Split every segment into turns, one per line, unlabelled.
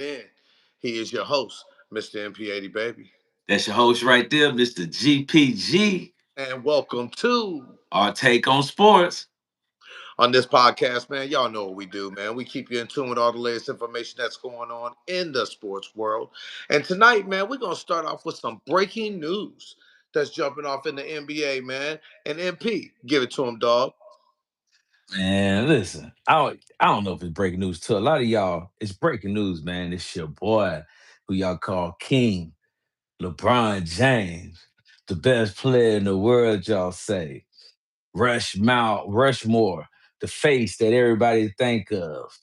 in. He is your host, Mr. MP80 Baby.
That's your host right there, Mr. GPG.
And welcome to
R Take On Sportz.
on this podcast, man. Y'all know what we do, man. We keep you in tune with all the latest information that's going on in the sports world. And tonight, man, we're gonna start off with some breaking news that's jumping off in the NBA, man. And MP, give it to him, dog.
Man, listen, I don't know if it's breaking news to a lot of y'all. It's breaking news, man. It's your boy, who y'all call King, LeBron James, the best player in the world, y'all say. Rushmore, the face that everybody think of.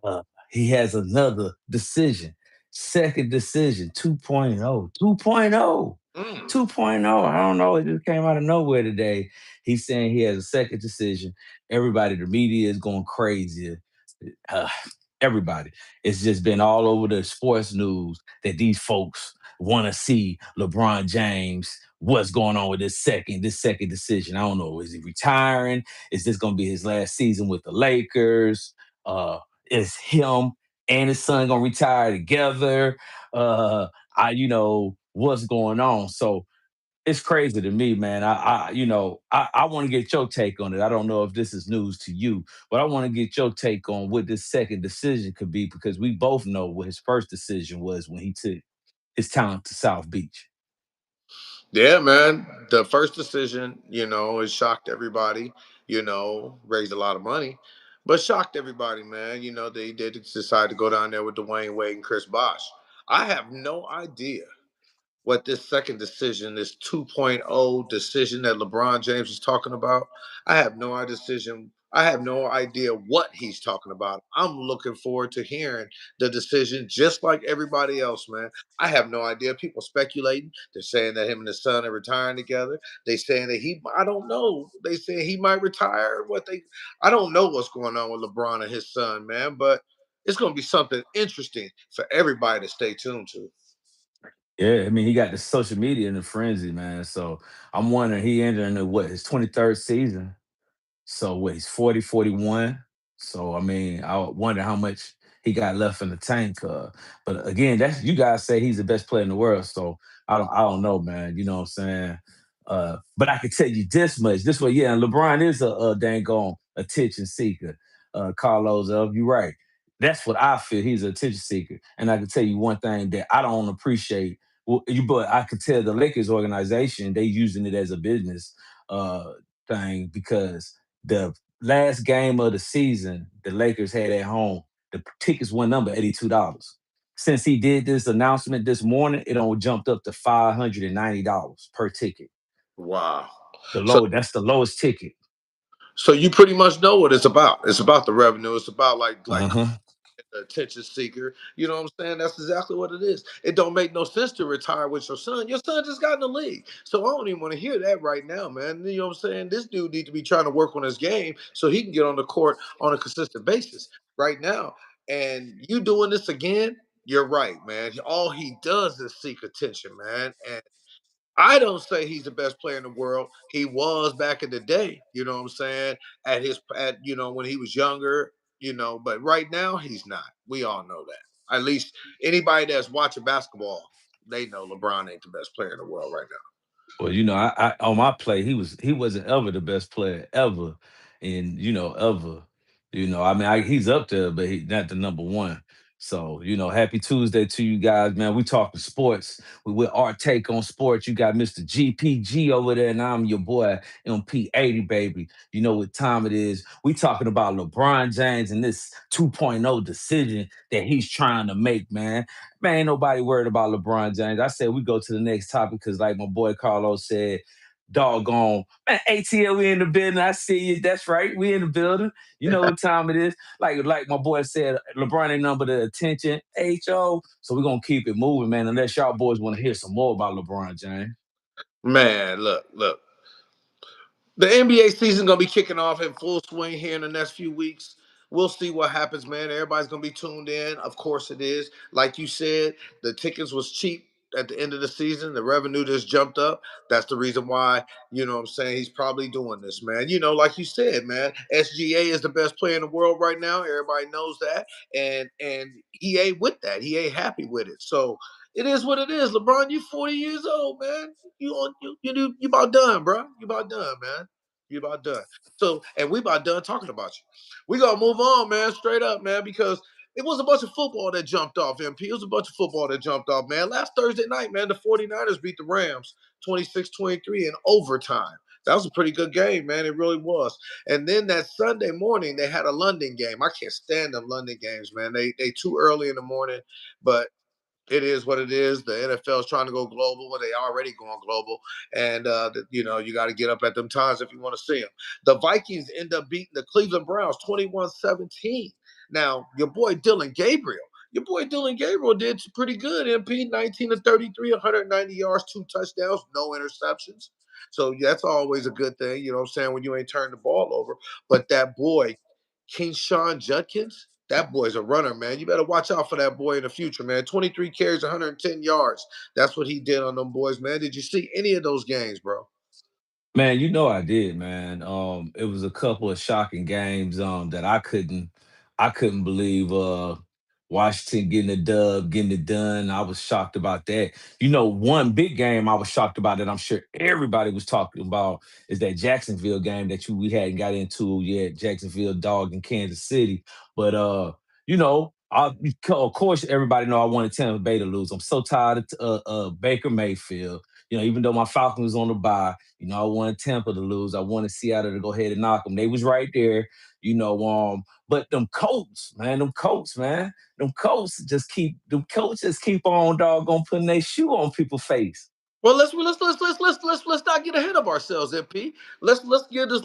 Uh, he has another decision, second decision, 2.0, 2.0,
Mm.
2.0. I don't know. It just came out of nowhere today. He's saying he has a second decision. Everybody, the media is going crazy. Uh, everybody. It's just been all over the sports news that these folks want to see LeBron James. What's going on with this second decision? I don't know. Is he retiring? Is this going to be his last season with the Lakers? Uh, is him and his son gonna retire together? What's going on? So it's crazy to me, man. I want to get your take on it. I don't know if this is news to you, but I want to get your take on what this second decision could be because we both know what his first decision was when he took his talent to South Beach.
Yeah, man. The first decision, it shocked everybody, raised a lot of money, but shocked everybody, man. They did decide to go down there with Dwayne Wade and Chris Bosh. I have no idea what this second decision, this 2.0 decision that LeBron James is talking about. I have no decision. I have no idea what he's talking about. I'm looking forward to hearing the decision, just like everybody else, man. I have no idea. People speculating. They're saying that him and his son are retiring together. They saying that I don't know. They say he might retire. I don't know what's going on with LeBron and his son, man. But it's going to be something interesting for everybody to stay tuned to.
Yeah, I mean, he got the social media in a frenzy, man. So I'm wondering, he entered into what, his 23rd season. So what, he's 40, 41. So I mean, I wonder how much he got left in the tank. But again, that's you guys say he's the best player in the world. So I don't know, man. You know what I'm saying? But I can tell you this much. This way, yeah, and LeBron is a dang on attention seeker. Carlos, you right. That's what I feel. He's an attention seeker. And I can tell you one thing that I don't appreciate. Well, but I could tell the Lakers organization, they using it as a business thing because the last game of the season the Lakers had at home, the tickets went number $82. Since he did this announcement this morning, it only jumped up to $590 per ticket.
Wow.
The
So
low, that's the lowest ticket.
So you pretty much know what it's about. It's about the revenue. It's about like
Uh-huh.
the attention seeker. You know what I'm saying? That's exactly what it is. It don't make no sense to retire with your son. Your son just got in the league. So I don't even want to hear that right now, man. You know what I'm saying? This dude need to be trying to work on his game so he can get on the court on a consistent basis right now. And you doing this again, you're right, man. All he does is seek attention, man. And I don't say he's the best player in the world. He was back in the day, you know what I'm saying? When he was younger, but right now he's not. We all know that. At least anybody that's watching basketball, they know LeBron ain't the best player in the world right
Well, I on my play, he wasn't ever the best player ever, and ever. I mean, he's up there, but he not the number one. So, happy Tuesday to you guys, man. We talking sports. We with our take on sports. You got Mr. GPG over there, and I'm your boy MP80, baby. You know what time it is. We talking about LeBron James and this 2.0 decision that he's trying to make, man. Man, ain't nobody worried about LeBron James. I said we go to the next topic because, like my boy Carlos said, doggone, man, ATL, we in the building. I see you. That's right. We in the building. You know
now.
what time it is. Like my boy said, LeBron ain't number the attention. HO. So we're gonna keep it moving, man, unless y'all boys want to hear some more about LeBron James.
Man, look. The NBA season gonna be kicking off in full swing here in the next few weeks. We'll see what happens, man. Everybody's gonna be tuned in. Of course it is. Like you said, the tickets was cheap at the end of the season, the revenue just jumped up. That's the reason why, I'm saying, he's probably doing this, man. Like you said, man, SGA is the best player in the world right now. Everybody knows that. And he ain't with that. He ain't happy with it. So it is what it is. LeBron, you 40 years old, man. You about done, bro. You about done, man. You about done. So, and we about done talking about you. We gonna move on, man, straight up, man, because it was a bunch of football that jumped off, MP. It was a bunch of football that jumped off, man. Last Thursday night, man, the 49ers beat the Rams 26-23 in overtime. That was a pretty good game, man. It really was. And then that Sunday morning, they had a London game. I can't stand them London games, man. They too early in the morning, but it is what it is. The NFL is trying to go global. Well, they already going global, and you got to get up at them times if you want to see them. The Vikings end up beating the Cleveland Browns 21-17. Now, your boy Dylan Gabriel did pretty good. MP 19 to 33, 190 yards, 2 touchdowns, no interceptions. So that's always a good thing. You know what I'm saying, when you ain't turned the ball over. But that boy Kingshawn Judkins, that boy's a runner, man. You better watch out for that boy in the future, man. 23 carries, 110 yards. That's what he did on them boys, man. Did you see any of those games, bro?
Man, you know I did, man. It was a couple of shocking games that I couldn't believe Washington getting a dub, getting it done. I was shocked about that. One big game I was shocked about that I'm sure everybody was talking about is that Jacksonville game that we hadn't got into yet, Jacksonville dog in Kansas City. But of course everybody know I wanted Tampa Bay to lose. I'm so tired of Baker Mayfield. Even though my Falcons was on the bye, I wanted Tampa to lose. I wanted Seattle to go ahead and knock them. They was right there, but them Colts just keep on doggone putting their shoe on people's face.
Well, let's not get ahead of ourselves, MP. Let's give them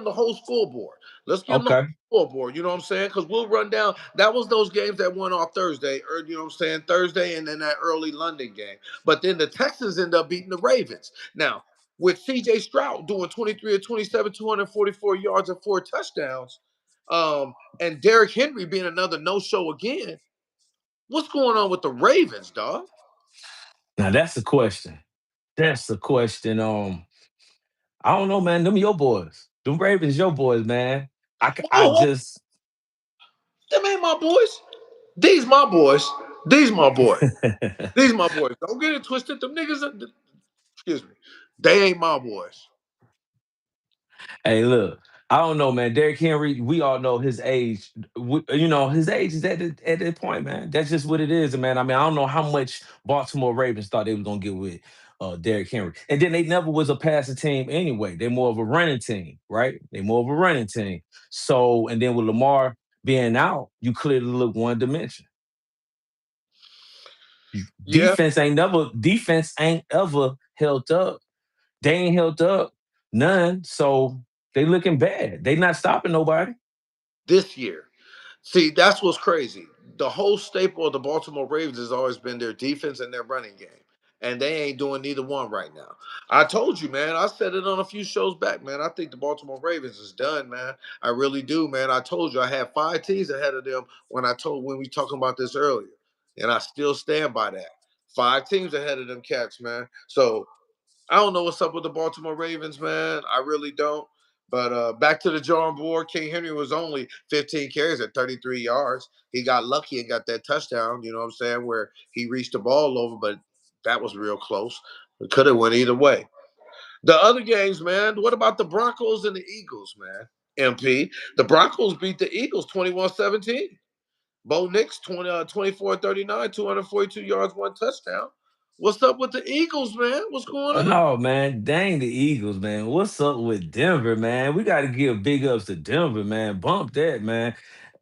the whole scoreboard. Let's give them the
Okay.
whole scoreboard. You know what I'm saying? Because we'll run down. That was those games that went off Thursday, or you know what I'm saying, Thursday, and then that early London game. But then the Texans end up beating the Ravens. Now with C.J. Stroud doing 23 or 27, 244 yards and 4 touchdowns, and Derrick Henry being another no-show again. What's going on with the Ravens, dog?
Now that's the question. That's the question. I don't know, man. Them your boys. Them Ravens, your boys, man. I
Oh,
just
them ain't my boys. These my boys. These my boys. These my boys. Don't get it twisted. Them niggas, excuse me. They ain't my boys.
Hey, look, I don't know, man. Derrick Henry, we all know his age. His age is at that point, man. That's just what it is, man. I mean, I don't know how much Baltimore Ravens thought they was gonna get with Derrick Henry, and then they never was a passing team anyway. They're more of a running team, right? They're more of a running team. So, and then with Lamar being out, you clearly look one dimension.
Yeah,
Defense ain't ever held up. They ain't held up none. So they looking bad. They not stopping nobody.
this year. See, that's what's crazy. The whole staple of the Baltimore Ravens has always been their defense and their running game. And they ain't doing neither one right now. I told you, man. I said it on a few shows back, man. I think the Baltimore Ravens is done, man. I really do, man. I told you I had 5 teams ahead of them when we talking about this earlier. And I still stand by that. 5 teams ahead of them cats, man. So I don't know what's up with the Baltimore Ravens, man. I really don't. But back to the drawing board. King Henry was only 15 carries at 33 yards. He got lucky and got that touchdown, you know what I'm saying, where he reached the ball over, but that was real close. It could have went either way. The other games, man, what about the Broncos and the Eagles, man? MP. The Broncos beat the Eagles 21-17. Bo Nix, 24-39, 242 yards, 1 touchdown. What's up with the Eagles, man? What's going
Oh
on?
no, man. Dang the Eagles, man. What's up with Denver, man? We got to give big ups to Denver, man. Bump that, man.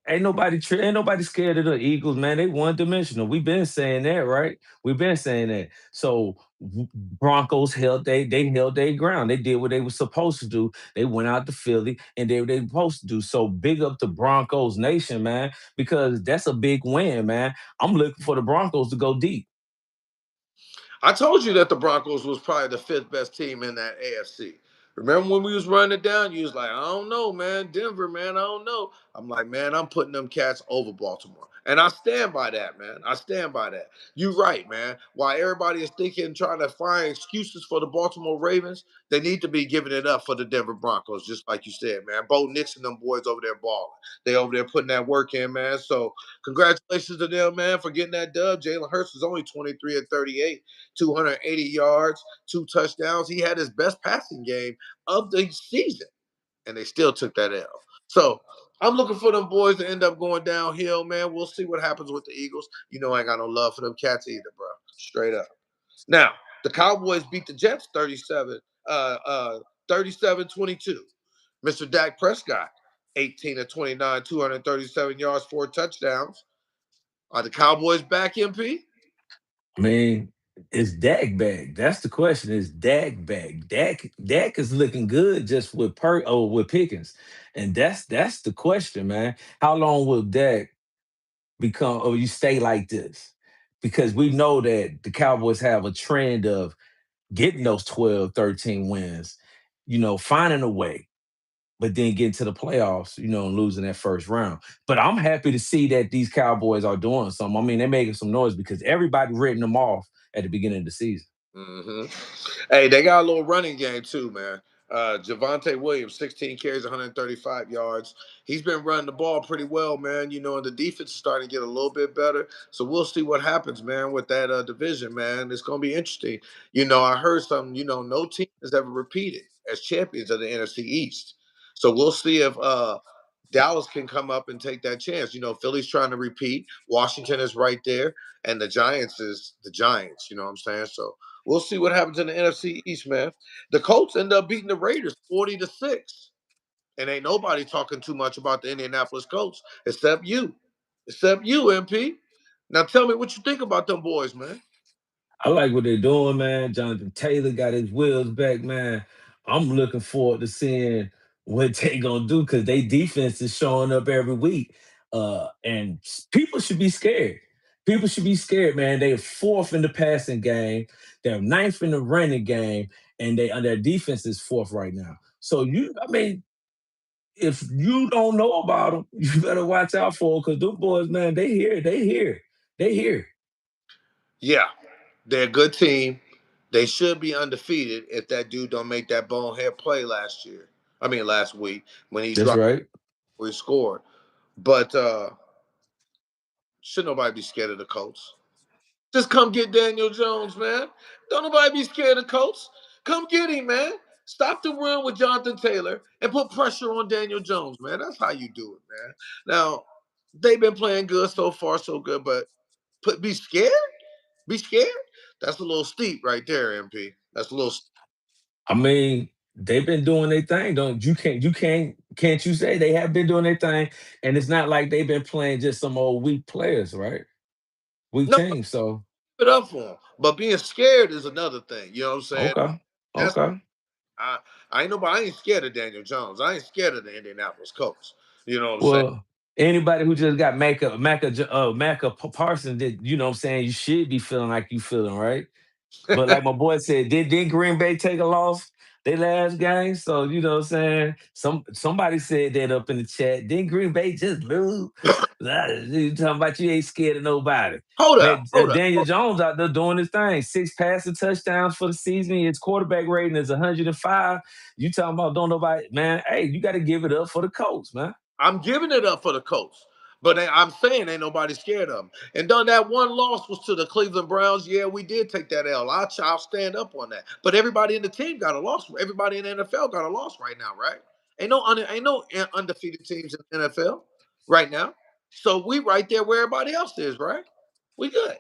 Ain't nobody scared of the Eagles, man. They one dimensional. We've been saying that, right? We've been saying that. So Broncos they held their ground. They did what they were supposed to do. They went out to Philly and did what they were supposed to do. So big up to Broncos Nation, man, because that's a big win, man. I'm looking for the Broncos to go deep.
I told you that the Broncos was probably the fifth best team in that AFC. Remember when we was running it down? You was like, I don't know, man. Denver, man, I don't know. I'm like, man, I'm putting them cats over Baltimore. And I stand by that, man. I stand by that. You're right, man. While everybody is thinking, trying to find excuses for the Baltimore Ravens, they need to be giving it up for the Denver Broncos, just like you said, man. Bo Nix and them boys over there balling. They over there putting that work in, man. So congratulations to them, man, for getting that dub. Jalen Hurts is only 23 and 38, 280 yards, 2 touchdowns. He had his best passing game of the season, and they still took that L. So I'm looking for them boys to end up going downhill, man. We'll see what happens with the Eagles. You know, I ain't got no love for them cats either, bro. Straight up. Now, the Cowboys beat the Jets 37-22. Mr. Dak Prescott, 18 of 29, 237 yards, 4 touchdowns. Are the Cowboys back, MP?
I mean, is Dak back? That's the question. Is Dak back? Dak is looking good just with with Pickens, and that's the question, man. How long will Dak become, or you stay like this? Because we know that the Cowboys have a trend of getting those 12, 13 wins, finding a way, but then getting to the playoffs, and losing that first round. But I'm happy to see that these Cowboys are doing something. I mean, they're making some noise because everybody written them off at the beginning of the season.
Hmm. Hey, they got a little running game too, man. Javante Williams, 16 carries, 135 yards. He's been running the ball pretty well, man. You know, and the defense is starting to get a little bit better. So we'll see what happens, man, with that division, man. It's going to be interesting. You know, I heard something, no team has ever repeated as champions of the NFC East. So we'll see if Dallas can come up and take that chance. You know, Philly's trying to repeat. Washington is right there. And the Giants is the Giants. You know what I'm saying? So we'll see what happens in the NFC East, man. The Colts end up beating the Raiders 40-6. And ain't nobody talking too much about the Indianapolis Colts except you. Except you, MP. Now tell me what you think about them boys, man.
I like what they're doing, man. Jonathan Taylor got his wheels back, man. I'm looking forward to seeing what they gonna do because they defense is showing up every week. And people should be scared. People should be scared, man. They're fourth in the passing game, they're ninth in the running game, and their defense is fourth right now. So I mean, if you don't know about them, you better watch out for them because them boys, man, they here.
Yeah, they're a good team. They should be undefeated if that dude don't make that bonehead play last week when he
That's
dropped
right.
where he scored. But should nobody be scared of the Colts? Just come get Daniel Jones, man. Don't nobody be scared of Colts. Come get him, man. Stop the run with Jonathan Taylor and put pressure on Daniel Jones, man. That's how you do it, man. Now, they've been playing good so far, so good, but be scared? Be scared? That's a little steep right there, MP. That's a little.
I mean, they've been doing their thing. Don't can't you say they have been doing their thing? And it's not like they've been playing just some old weak players, right? Weak
No,
teams. So
give it up for him. But being scared is another thing. You know what I'm saying?
okay,
That's
okay.
I I ain't nobody. I ain't scared of Daniel Jones. I ain't scared of the Indianapolis Colts. You know what I'm saying?
Well, anybody who just got Micah Parsons, did what I'm saying? You should be feeling like you feeling, right? But like my boy said, did Green Bay take a loss their last game? So you know what I'm saying? Somebody said that up in the chat. Didn't Green Bay just lose? You talking about you ain't scared of nobody.
Hold up,
Man,
hold up.
Daniel Jones out there doing his thing. 6 passing touchdowns for the season. His quarterback rating is 105. You talking about don't nobody, man. Hey, you got to give it up for the Colts, man.
I'm giving it up for the Colts. But I'm saying ain't nobody scared of them. And done that one loss was to the Cleveland Browns. Yeah, we did take that L. I'll stand up on that. But everybody in the team got a loss. Everybody in the NFL got a loss right now, right? Ain't no undefeated teams in the NFL right now. So we right there where everybody else is, right? We good.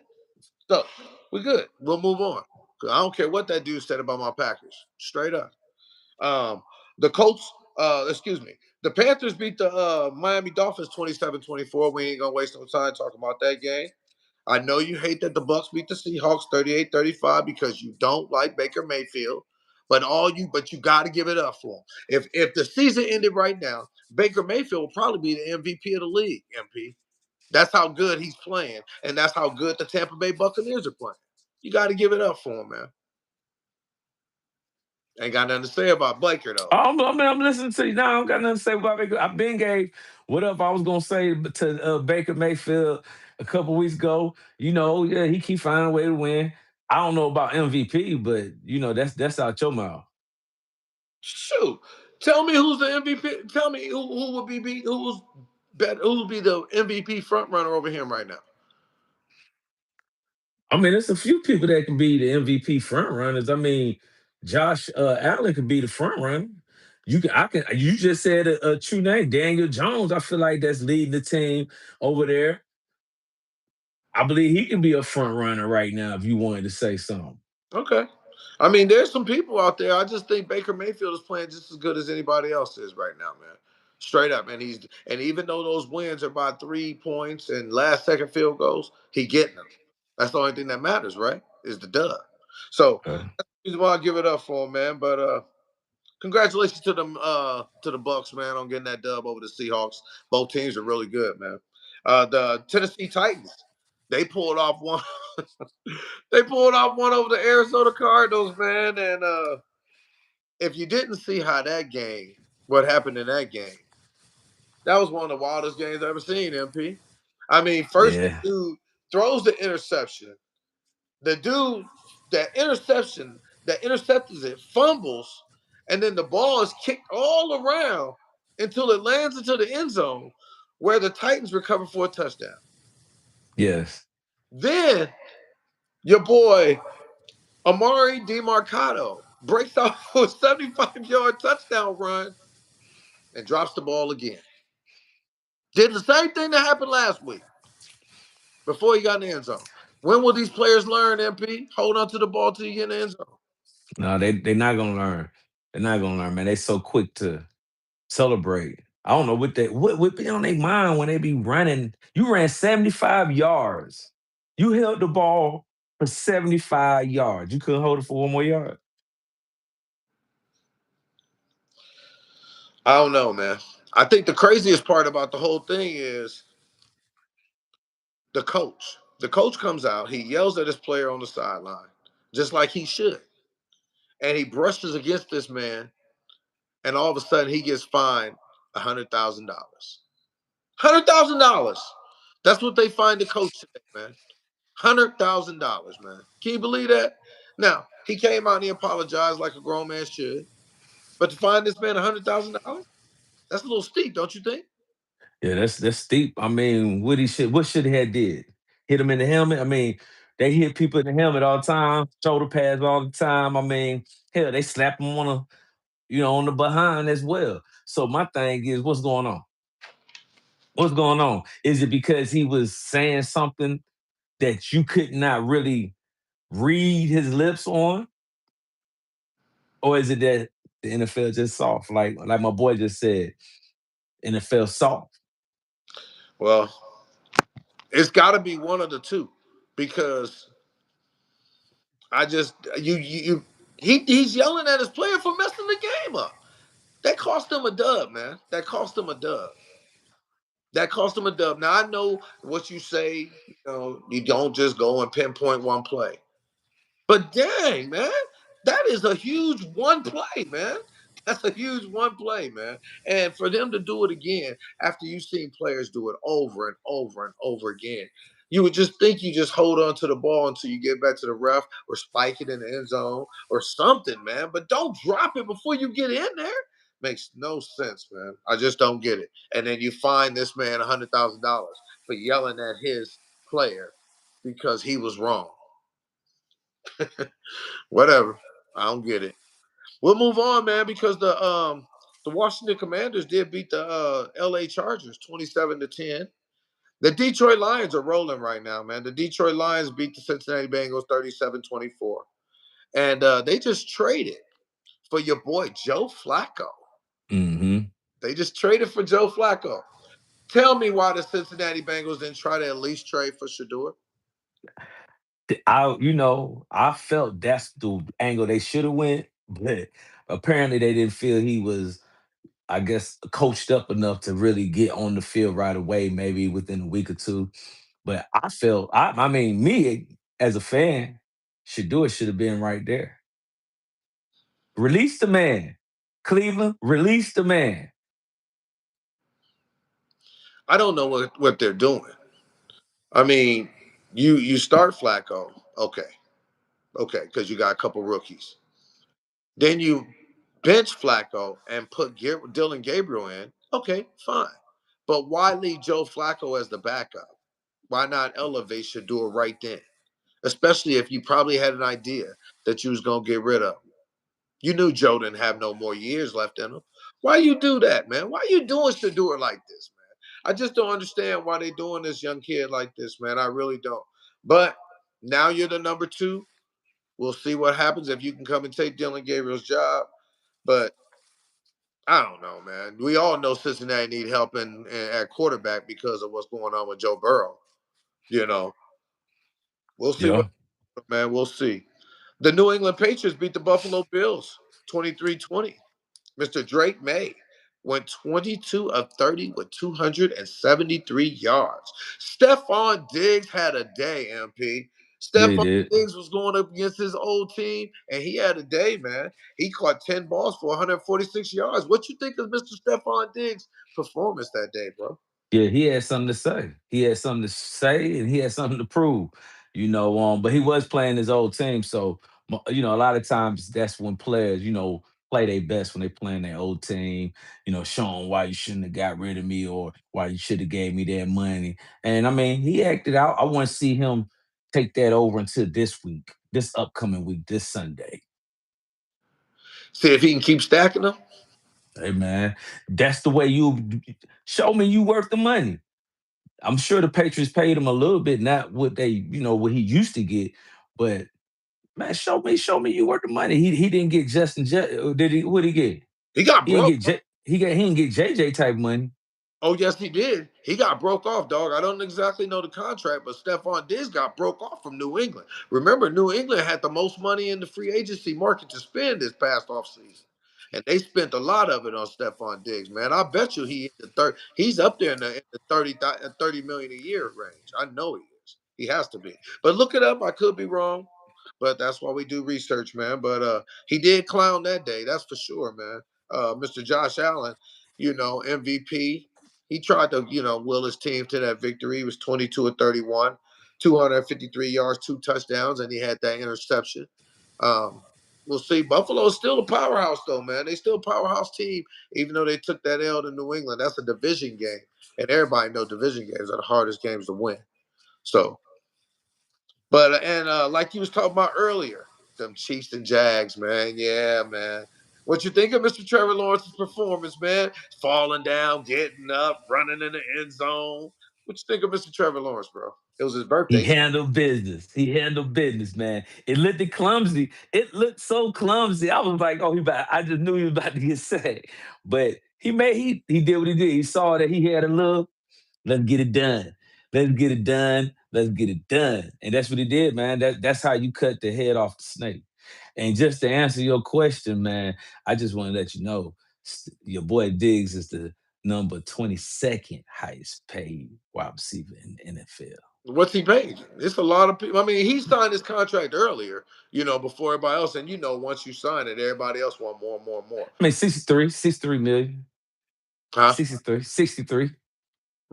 So we good. We'll move on. 'Cause I don't care what that dude said about my Packers. Straight up. Um, the Colts, excuse me, the Panthers beat the Miami Dolphins 27-24. We ain't gonna waste no time talking about that game. I know you hate that the Bucks beat the Seahawks 38-35 because you don't like Baker Mayfield, but you got to give it up for him. If the season ended right now, Baker Mayfield will probably be the MVP of the league, MP. That's how good he's playing, and that's how good the Tampa Bay Buccaneers are playing. You got to give it up for him, man. Ain't got nothing to say about Baker though.
I'm listening to you now. I don't got nothing to say about it. I've been gave What up? I was gonna say to Baker Mayfield a couple weeks ago. Yeah, he keep finding a way to win. I don't know about MVP, but that's out your mouth.
Shoot, tell me who's the MVP. Tell me who would be who's better. Who would be the MVP front runner over him right now?
I mean, there's a few people that can be the MVP front runners. I mean, Josh Allen could be the front runner. You just said a true name, Daniel Jones. I feel like that's leading the team over there. I believe he can be a front runner right now if you wanted to say something.
Okay. I mean, there's some people out there. I just think Baker Mayfield is playing just as good as anybody else is right now, man. Straight up, man. And even though those wins are by 3 points and last second field goals, he getting them. That's the only thing that matters, right? Is the dub. So
Okay.
that's the reason why I give it up for him, man. But congratulations to the Bucks, man, on getting that dub over the Seahawks. Both teams are really good, man. The Tennessee Titans, they pulled off one. They pulled off one over the Arizona Cardinals, man. And if you didn't see how that game, what happened in that game, that was one of the wildest games I've ever seen, MP. I mean, first the
Yeah.
dude throws the interception. The dude, that intercepts it, fumbles, and then the ball is kicked all around until it lands into the end zone where the Titans recover for a touchdown.
Yes.
Then your boy Amari DeMarcado breaks off a 75-yard touchdown run and drops the ball again. Did the same thing that happened last week before he got in the end zone. When will these players learn, MP? Hold on to the ball till you get in the end zone.
No, they're not gonna learn. They're not gonna learn, man. They so quick to celebrate. I don't know what be on their mind when they be running. You ran 75 yards. You held the ball for 75 yards. You couldn't hold it for one more yard.
I don't know, man. I think the craziest part about the whole thing is the coach. The coach comes out, he yells at his player on the sideline, just like he should. And he brushes against this man, and all of a sudden he gets fined $100,000. $100,000. That's what they fined the coach today, man. $100,000, man. Can you believe that? Now, he came out and he apologized like a grown man should. But to find this man $100,000, that's a little steep, don't you think?
Yeah, that's steep. I mean, what should he have did? Hit him in the helmet. I mean, they hit people in the helmet all the time, shoulder pads all the time. I mean, hell, they slap him on the behind as well. So my thing is, what's going on? What's going on? Is it because he was saying something that you could not really read his lips on, or is it that the NFL just soft? Like my boy just said, NFL soft.
Well, it's got to be one of the two because I just he's yelling at his player for messing the game up. That cost him a dub, man. That cost him a dub. That cost him a dub. Now I know what you say. You don't just go and pinpoint one play. But dang, man, that is a huge one play, man. That's a huge one play, man. And for them to do it again after you've seen players do it over and over and over again, you would just think you just hold on to the ball until you get back to the ref or spike it in the end zone or something, man. But don't drop it before you get in there. Makes no sense, man. I just don't get it. And then you find this man $100,000 for yelling at his player because he was wrong. Whatever. I don't get it. We'll move on, man, because the Washington Commanders did beat the LA Chargers 27-10. The Detroit Lions are rolling right now, man. The Detroit Lions beat the Cincinnati Bengals 37-24. And they just traded for your boy Joe Flacco.
Hmm.
They just traded for Joe Flacco. Tell me why the Cincinnati Bengals didn't try to at least trade for Shador.
I felt that's the angle they should have went, but apparently they didn't feel he was, I guess, coached up enough to really get on the field right away, maybe within a week or two. But I mean, me as a fan, should have been right there. Release the man. Cleveland, release the man.
I don't know what they're doing. I mean, you start Flacco, okay, okay, because you got a couple rookies. Then you bench Flacco and put Dylan Gabriel in. Okay, fine. But why leave Joe Flacco as the backup? Why not elevate Shador right then? Especially if you probably had an idea that you was gonna get rid of him. You knew Joe didn't have no more years left in him. Why you do that, man? Why you doing Shador like this, man? I just don't understand why they doing this young kid like this, man. I really don't. But now you're the number two. We'll see what happens if you can come and take Dylan Gabriel's job. But I don't know, man. We all know Cincinnati need help at quarterback because of what's going on with Joe Burrow. You know, we'll see what,
Yeah,
man. We'll see. The New England Patriots beat the Buffalo Bills 23-20. Mr. Drake May went 22 of 30 with 273 yards. Stephon Diggs had a day, MP.
yeah, he
Stephon
did.
Diggs was going up against his old team, and he had a day, man. He caught 10 balls for 146 yards. What you think of Mr. Stephon Diggs' performance that day, bro?
Yeah, he had something to say. He had something to say, and he had something to prove. But he was playing his old team, so a lot of times that's when players, play their best when they playing their old team. Showing why you shouldn't have got rid of me or why you should have gave me that money. And I mean, he acted out. I want to see him take that over into this week, this upcoming week, this Sunday.
See if he can keep stacking them.
Hey man, that's the way you show me you worth the money. I'm sure the Patriots paid him a little bit, not what what he used to get. But man, show me you worth the money. He didn't get did he? What did he get?
He got
He didn't
broke.
get he didn't get JJ type money.
Oh, yes, he did. He got broke off, dog. I don't exactly know the contract, but Stephon Diggs got broke off from New England. Remember, New England had the most money in the free agency market to spend this past offseason. And they spent a lot of it on Stephon Diggs, man. I bet you he's up there in the 30 million a year range. I know he is. He has to be. But look it up. I could be wrong. But that's why we do research, man. But he did clown that day, that's for sure, man. Mr. Josh Allen, MVP. He tried to, will his team to that victory. He was 22 of 31, 253 yards, two touchdowns, and he had that interception. Um, we'll see. Buffalo's still a powerhouse, though, man. They still a powerhouse team, even though they took that L to New England. That's a division game, and everybody knows division games are the hardest games to win. So, but and like you was talking about earlier, them Chiefs and Jags, man. Yeah, man. What you think of Mr. Trevor Lawrence's performance, man? Falling down, getting up, running in the end zone. What you think of Mr. Trevor Lawrence, bro? It was his
He
birthday too.
handled business. He handled business, man. It looked clumsy. It looked so clumsy. I was like, oh, I just knew he was about to get sacked. But he did what he did. He saw that he had a little. Let's get it done. Let's get it done. Let's get it done. And that's what he did, man. That's how you cut the head off the snake. And just to answer your question, man, I just want to let you know your boy Diggs is the number 22nd highest paid wide receiver in the NFL.
What's he paid? It's a lot of people. I mean, he signed his contract earlier, before everybody else. And once you sign it, everybody else want more and more and more.
I mean, 63 million.
Huh?
63.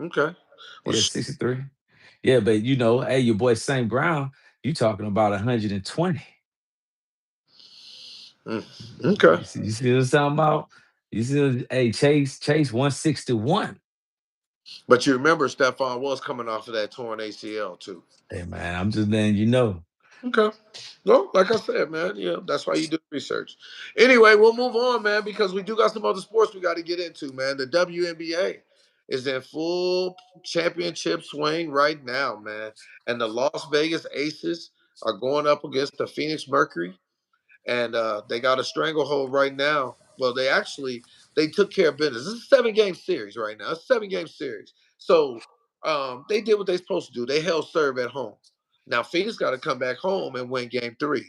Okay. Well,
Yeah, 63. Yeah, but hey, your boy St. Brown, you talking about 120.
okay.
You see what I'm talking about? You see, hey, Chase 161.
But you remember Stephon was coming off of that torn ACL too.
Hey man, I'm just letting you know.
Okay. Well, like I said, man, that's why you do research. Anyway, we'll move on, man, because we do got some other sports we got to get into, man. The WNBA is in full championship swing right now, man. And the Las Vegas Aces are going up against the Phoenix Mercury, and they got a stranglehold right now. Well, they took care of business. This is a 7 game series right now. It's a 7 game series. So they did what they're supposed to do. They held serve at home. Now Phoenix got to come back home and win game 3.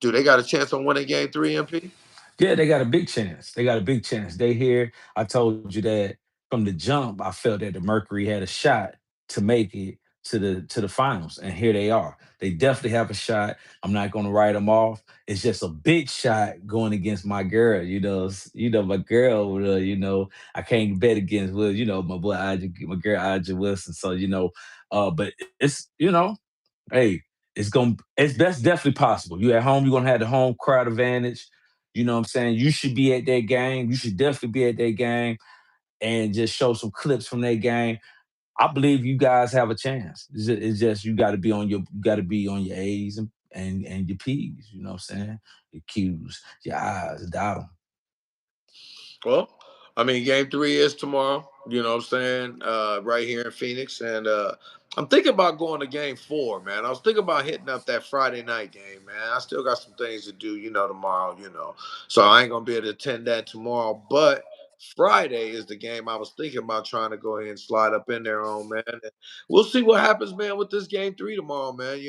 Do they got a chance on winning game 3, MP?
Yeah, they got a big chance. They got a big chance. They here. I told you that from the jump. I felt that the Mercury had a shot to make it. to the finals, and here they are. They definitely have a shot. I'm not going to write them off. It's just a big shot going against my girl. My girl. I can't bet against my boy my girl Aja Wilson. So but hey, that's definitely possible. You at home, you're gonna have the home crowd advantage. You know what I'm saying? You should be at that game. You should definitely be at that game and just show some clips from that game. I believe you guys have a chance. It's just you got to be on your A's and your P's. You know what I'm saying? Your Q's, your I's, dot 'em.
Well, I mean, game three is tomorrow. You know what I'm saying? Right here in Phoenix. And I'm thinking about going to game four, man. I was thinking about hitting up that Friday night game, man. I still got some things to do, tomorrow, So I ain't going to be able to attend that tomorrow. But Friday is the game I was thinking about trying to go ahead and slide up in there on, man. And we'll see what happens, man, with this game three tomorrow, man.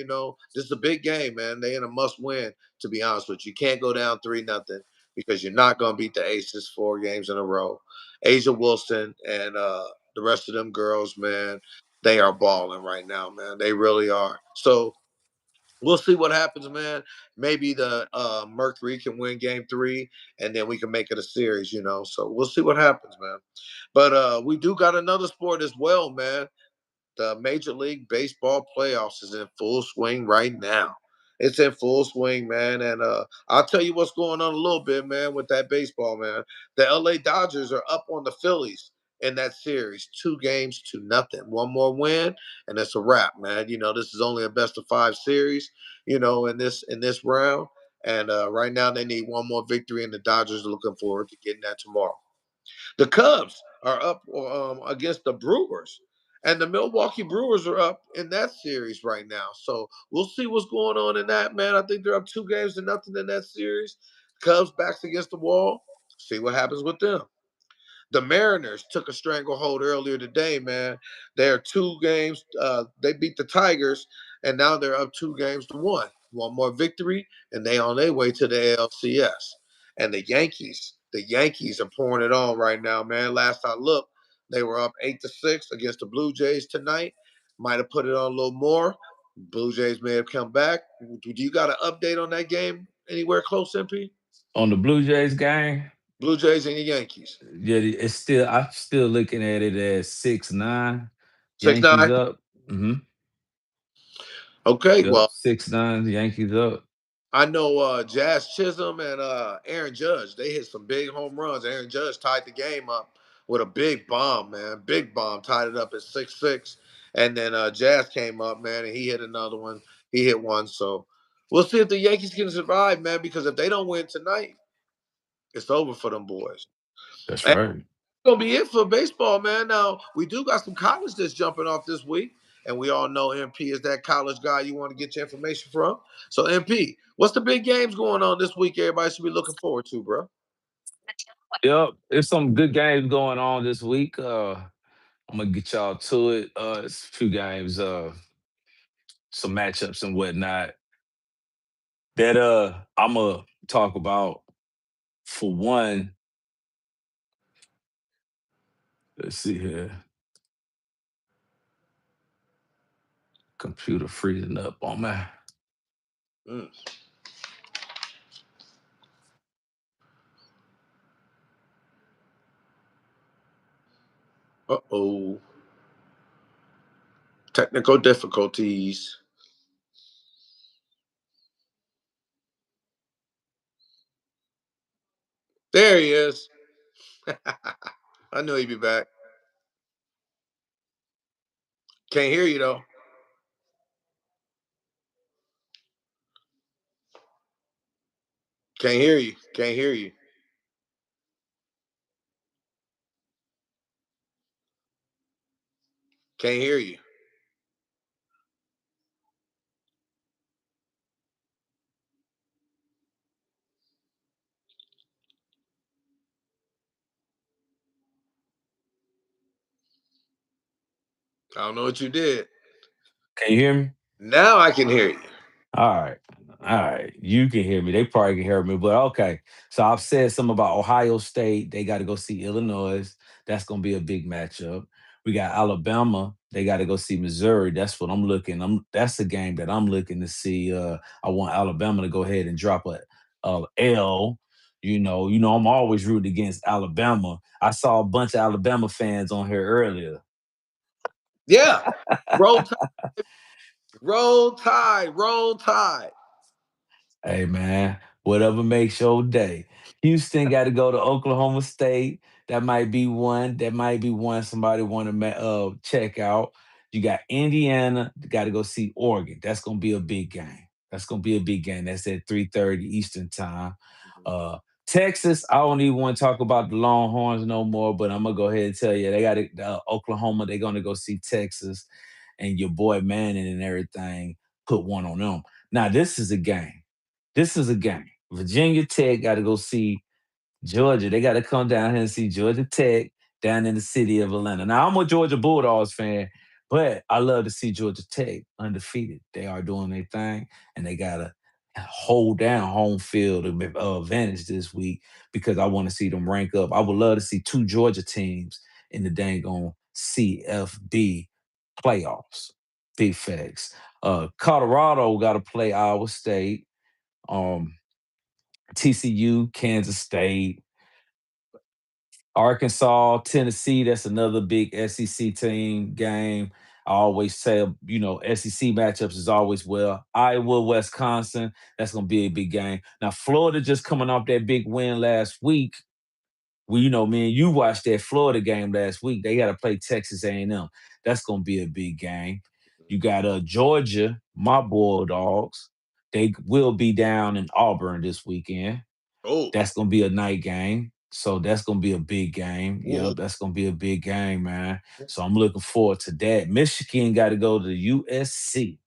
This is a big game, man. They in a must win, to be honest with you. You can't go down 3-0 because you're not going to beat the Aces 4 games in a row. Asia Wilson and the rest of them girls, man, they are balling right now, man. They really are. So we'll see what happens, man. Maybe the Mercury can win game three, and then we can make it a series. So we'll see what happens, man. But we do got another sport as well, man. The Major League Baseball playoffs is in full swing right now. It's in full swing, man. And I'll tell you what's going on a little bit, man, with that baseball, man. The LA Dodgers are up on the Phillies in that series, 2 games to nothing. One more win, and it's a wrap, man. This is only a best of five series, in this round. And right now they need one more victory, and the Dodgers are looking forward to getting that tomorrow. The Cubs are up against the Brewers, and the Milwaukee Brewers are up in that series right now. So we'll see what's going on in that, man. I think they're up 2 games to nothing in that series. Cubs backs against the wall. See what happens with them. The Mariners took a stranglehold earlier today, man. They're 2 games. They beat the Tigers, and now they're up 2 games to one. One more victory, and they on their way to the ALCS. And the Yankees are pouring it on right now, man. Last I looked, they were up 8-6 against the Blue Jays tonight. Might have put it on a little more. Blue Jays may have come back. Do you got an update on that game anywhere close, MP?
On the Blue Jays game,
Blue Jays and the Yankees.
yeah, I'm still looking at it as 6-9.
6-9.
Yankees up.
Okay,
Yep,
well,
6-9. Yankees up.
I know Jazz Chisholm and Aaron Judge. They hit some big home runs. Aaron Judge tied the game up with a big bomb, man. Big bomb, tied it up at 6-6. And then Jazz came up, man, and he hit another one. He hit one. So we'll see if the Yankees can survive, man, because if they don't win tonight, it's over for them boys.
That's
And
right.
gonna be it for baseball, man. Now we do got some college that's jumping off this week, and we all know MP is that college guy you want to get your information from. So MP, what's the big games going on this week? Everybody should be looking forward to, bro.
Yep, there's some good games going on this week. I'm gonna get y'all to it. It's a few games, some matchups and whatnot that I'm gonna talk about. For one, let's see here. Computer freezing up on me.
Mm. Uh oh, technical difficulties. There he is. I knew he'd be back. Can't hear you though. Can't hear you. Can't hear you. Can't hear you. I don't know what you did.
Can you hear me?
Now I can hear you.
All right. All right. You can hear me. They probably can hear me, but okay. So I've said something about Ohio State. They got to go see Illinois. That's going to be a big matchup. We got Alabama. They got to go see Missouri. That's what I'm looking. That's a game that I'm looking to see. I want Alabama to go ahead and drop a L. I'm always rooting against Alabama. I saw a bunch of Alabama fans on here earlier.
Yeah. Roll Tide, roll tide, roll tide.
Hey man, whatever makes your day. Houston got to go to Oklahoma State. That might be one. That might be one somebody want to check out. You got Indiana. Got to go see Oregon. That's gonna be a big game. That's gonna be a big game. That's at 3:30 Eastern time. Uh, Texas. I don't even want to talk about the Longhorns no more. But I'm gonna go ahead and tell you they got Oklahoma. They're gonna go see Texas, and your boy Manning and everything put one on them. Now this is a game. This is a game. Virginia Tech got to go see Georgia. They got to come down here and see Georgia Tech down in the city of Atlanta. Now, I'm a Georgia Bulldogs fan, but I love to see Georgia Tech undefeated. They are doing their thing, and they got to hold down home field advantage this week because I want to see them rank up. I would love to see two Georgia teams in the dang on CFB playoffs. Big facts. Colorado got to play Iowa State. Um, TCU, Kansas State, Arkansas, Tennessee. That's another big SEC team game. I always say, SEC matchups is always well. Iowa, Wisconsin, that's going to be a big game. Now, Florida just coming off that big win last week. Well, me and you watched that Florida game last week. They got to play Texas A&M. That's going to be a big game. You got Georgia, my Bulldogs. They will be down in Auburn this weekend.
Oh,
That's gonna be a night game. So that's gonna be a big game.
ooh,
Yep, that's gonna be a big game, man. So I'm looking forward to that. Michigan got to go to USC.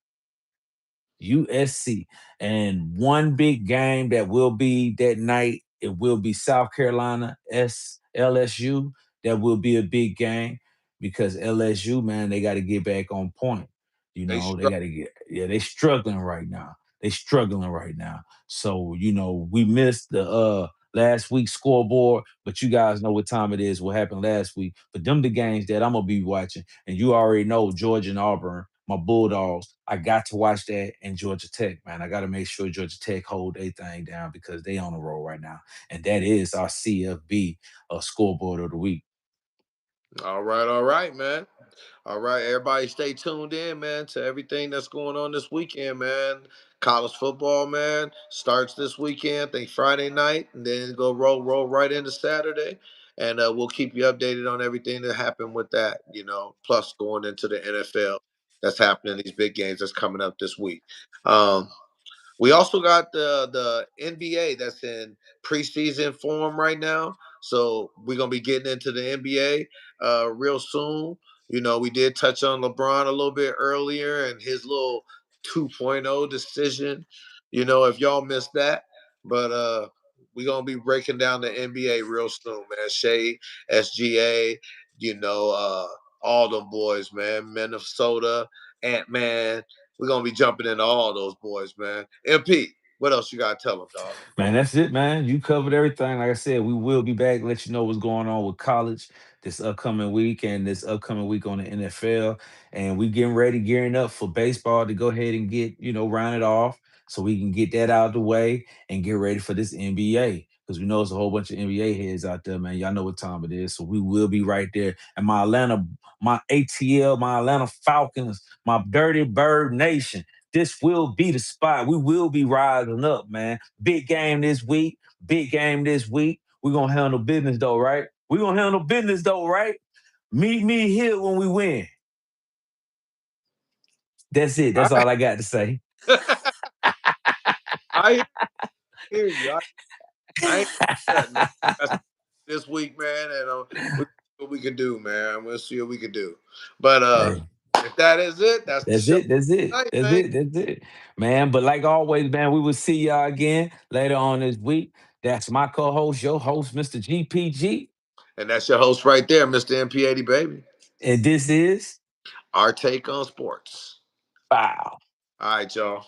USC. And one big game that will be that night, it will be South Carolina LSU. That will be a big game because LSU, man, they got to get back on point.
they
They
struck.
got to they struggling right now. They struggling right now. So, we missed the last week's scoreboard, but you guys know what time it is, what happened last week. But them the games that I'm gonna be watching. And you already know Georgia and Auburn, my Bulldogs. I got to watch that in Georgia Tech, man. I got to make sure Georgia Tech hold their thing down because they on the roll right now, and that is our CFB scoreboard of the week.
All right, man. All right, everybody stay tuned in, man, to everything that's going on this weekend, man. College football, man, starts this weekend, I think Friday night, and then go roll right into Saturday. And we'll keep you updated on everything that happened with that, plus going into the NFL that's happening, these big games that's coming up this week. Um, we also got the NBA that's in preseason form right now. So we're gonna be getting into the NBA real soon. We did touch on LeBron a little bit earlier and his little 2.0 decision. If y'all missed that, but we're gonna be breaking down the NBA real soon, man. Shay, SGA, all them boys, man. Minnesota, Ant Man. We're gonna be jumping into all those boys, man. MP, what else you gotta tell them, dog?
Man, that's it, man. You covered everything. Like I said, we will be back. Let you know what's going on with college this upcoming week and this upcoming week on the NFL. And we getting ready, gearing up for baseball to go ahead and get, round it off so we can get that out of the way and get ready for this NBA. Because we know it's a whole bunch of NBA heads out there, man. Y'all know what time it is. So we will be right there. And my ATL, my Atlanta Falcons, my Dirty Bird Nation. This will be the spot. We will be rising up, man. Big game this week. Big game this week. We're gonna handle business though, right? We're gonna handle business though, right? Meet me here when we win. That's it.
All
That's all I got to say.
right. I hear you. I ain't nothing, man. That's this week, man, and we see what we can do, man. We'll see what we can do. But
Hey,
if that is it, that's the
that's
show
it. That's it.
tonight,
That's
man.
it. That's it. Man, but like always, man, we will see y'all again later on this week. That's my co-host, your host, Mr. GPG.
And that's your host right there, Mr. MP80, baby.
And this is
Our take on sports.
Foul.
All right, y'all.